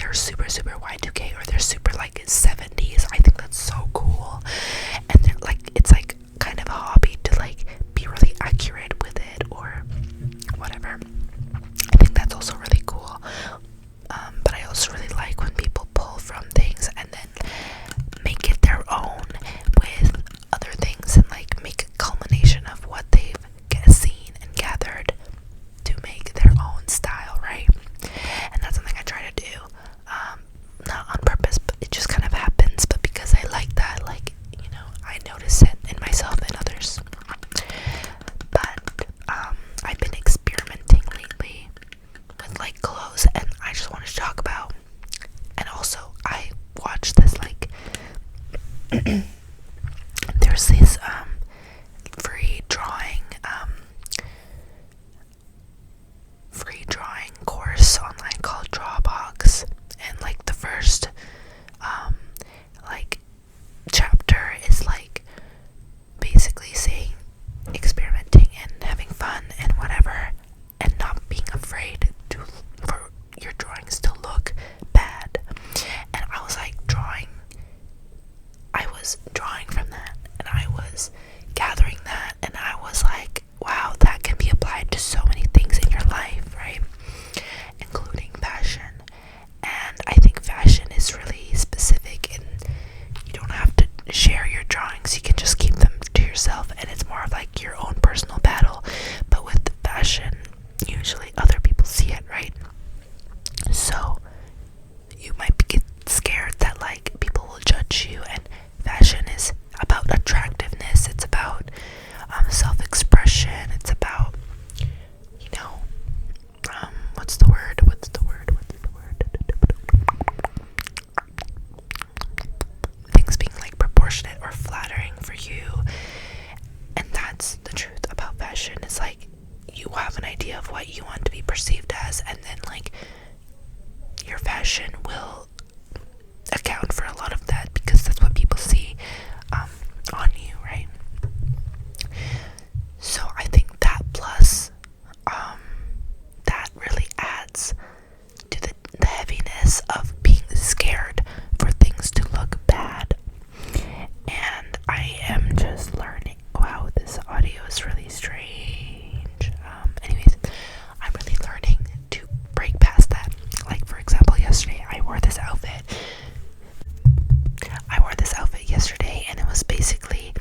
they're super super Y2K or they're super like 70s. I think that's so cool, and they're like, it's like kind of a hobby to like be really accurate with it or whatever. I think that's also really cool. But I also really like when people pull from things and then make it their own with other things and like make a culmination of what they've seen and gathered to make their own style, right? And that's something I try to do, not on purpose, but it just kind of happens. But because I like that, like, you know, I notice it in myself and others. But I've been experimenting lately with like clothes, and I just wanted to talk about. And also, I watched this like there's this free drawing course online called Drawbox, and like the first like chapter is like basically saying experimenting and having fun and whatever, and not being afraid for your drawings to look bad. And I was like I was drawing from that, and I was gathering that, and I was like, wow, that can be applied to so many things in your life, right? Including fashion. And I think fashion is really specific, and you don't have to share your drawings. You can just keep them to yourself, and it's more of like your own personal battle. But with fashion, usually other people see it, right? So you might get scared that like people will judge you, and fashion is about attractiveness. It's about self-expression. It's about, you know, what's the word? Things being like proportionate or flattering for you. And that's the truth about fashion. It's like you have an idea of what you want to be perceived as, and then like your fashion will account for a lot of that, because that's what people see on you, right? So I think that plus that really adds to the heaviness of being scared for things to look bad. And I am just learning. Wow, this audio is really strange. Anyways, I'm really learning to break past that. Like, for example, yesterday I wore this outfit yesterday, and it was basically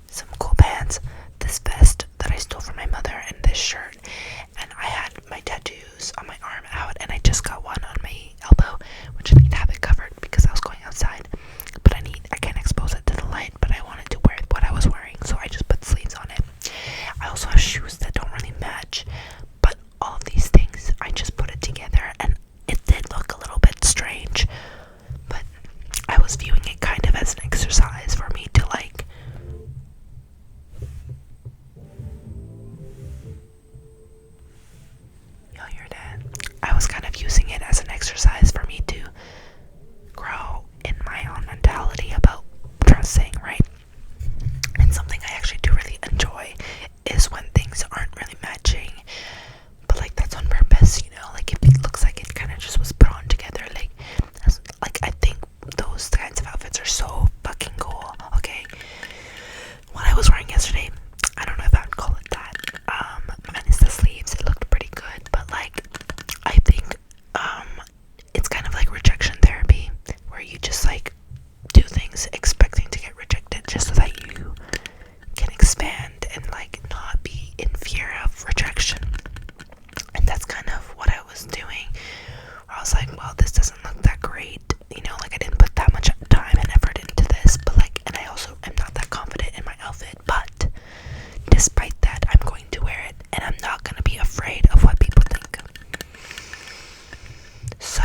some cool pants, this vest that I stole from my mother, and this shirt. And I had my tattoos on my arm out, and I just got one on my elbow, which I need to have it covered because I was going outside. But I can't expose it to the light, but I wanted to wear what I was wearing, so I just put sleeves on it. I also have shoes that don't really match, but all of these things, I just put it together, and it did look a little bit strange, but I was viewing it kind of as an exercise for me to like you're dead. I was kind of using it as an exercise for me to grow in my own mentality about dressing, right? And something I actually do really enjoy is when things aren't really matching, but like that's on purpose, you know, like if it looks like it kind of just was put on together, like I think those kinds of outfits are so fucking cool. Okay, what I was wearing yesterday, I don't know if I would call it that, minus the sleeves, it looked pretty good, but like I think it's kind of like rejection therapy, where you just like do things expecting to get rejected just so that you can expand and like not be in fear of rejection. And that's kind of what I was doing, where I was like, well, this doesn't look that great, you know, like I didn't put that much time and effort into this, but like, and I also am not that confident in my outfit, but despite that, I'm going to wear it, and I'm not going to be afraid of what people think. So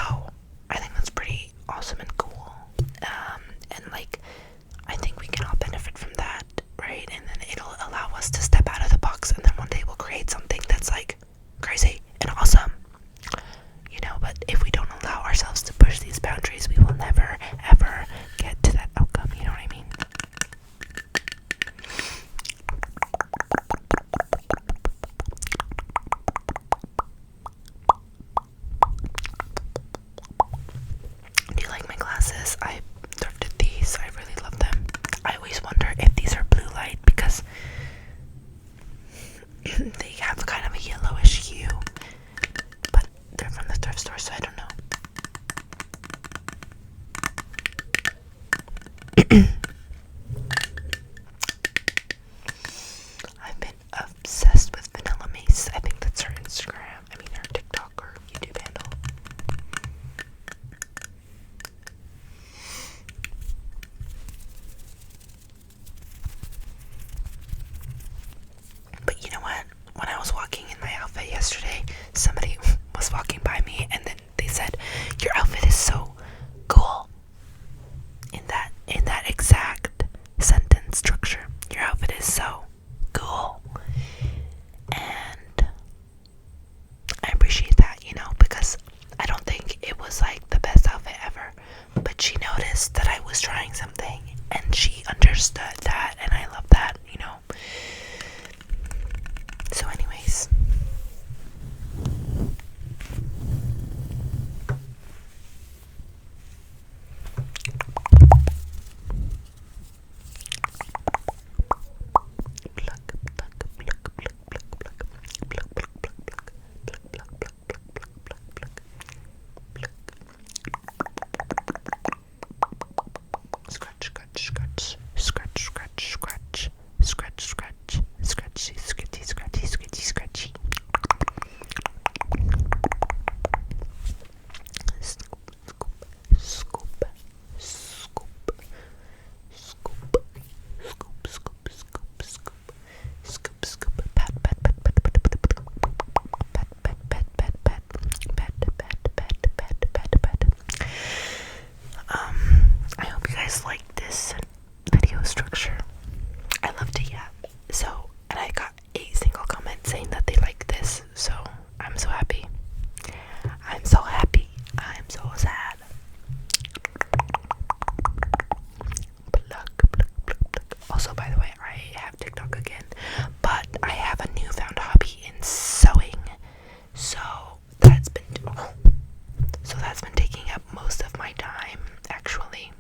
I think that's pretty awesome and cool. And like, I think we can all benefit from that, right? And then it'll allow us to step out of the box, and then one day we'll create something that's like crazy and awesome, you know. But if we don't allow ourselves to push these boundaries, we will never ever get to that outcome, you know what I mean? because I thrifted these. I really love them. I always wonder if these are blue light because they have kind of a yellowish hue, but they're from the thrift store, so I don't know. I've been obsessed with Vanilla Mace. I think that's her Instagram. I mean her TikTok or YouTube handle. But you know what? When I was walking in my outfit yesterday, somebody was walking by me and then they said, "Your outfit is so cool." In that exact sentence structure. Your outfit is so cool. And I appreciate that, because I don't think it was like the best outfit ever. But she noticed that I was trying something and she understood that, and I love that. So anyways, scratch, scratch, scratch, scratch, scratch, scratch, scratch, scratch, scratchy, scratchy, scratchy, scratchy, scratchy. Scoop, scoop, scoop, scoop, scoop, scoop, scoop, scoop, scoop, scoop, pat, pat, pat, pat, pat, pat, pat, pat, pat, pat, pat, pat, pat. I hope you guys like this video structure. I love to yap. So, and I got a single comment saying that they like this, so I'm so happy. I'm so happy. I'm so sad. Pluck, pluck, pluck, pluck. Also, by the way, I have TikTok again, but I have a newfound hobby in sewing. So that's been taking up most of my time, actually.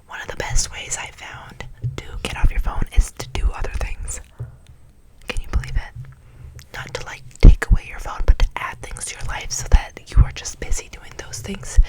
One of the best ways I found to get off your phone is to do other things. Can you believe it? Not to like take away your phone, but to add things to your life so that you are just busy doing those things.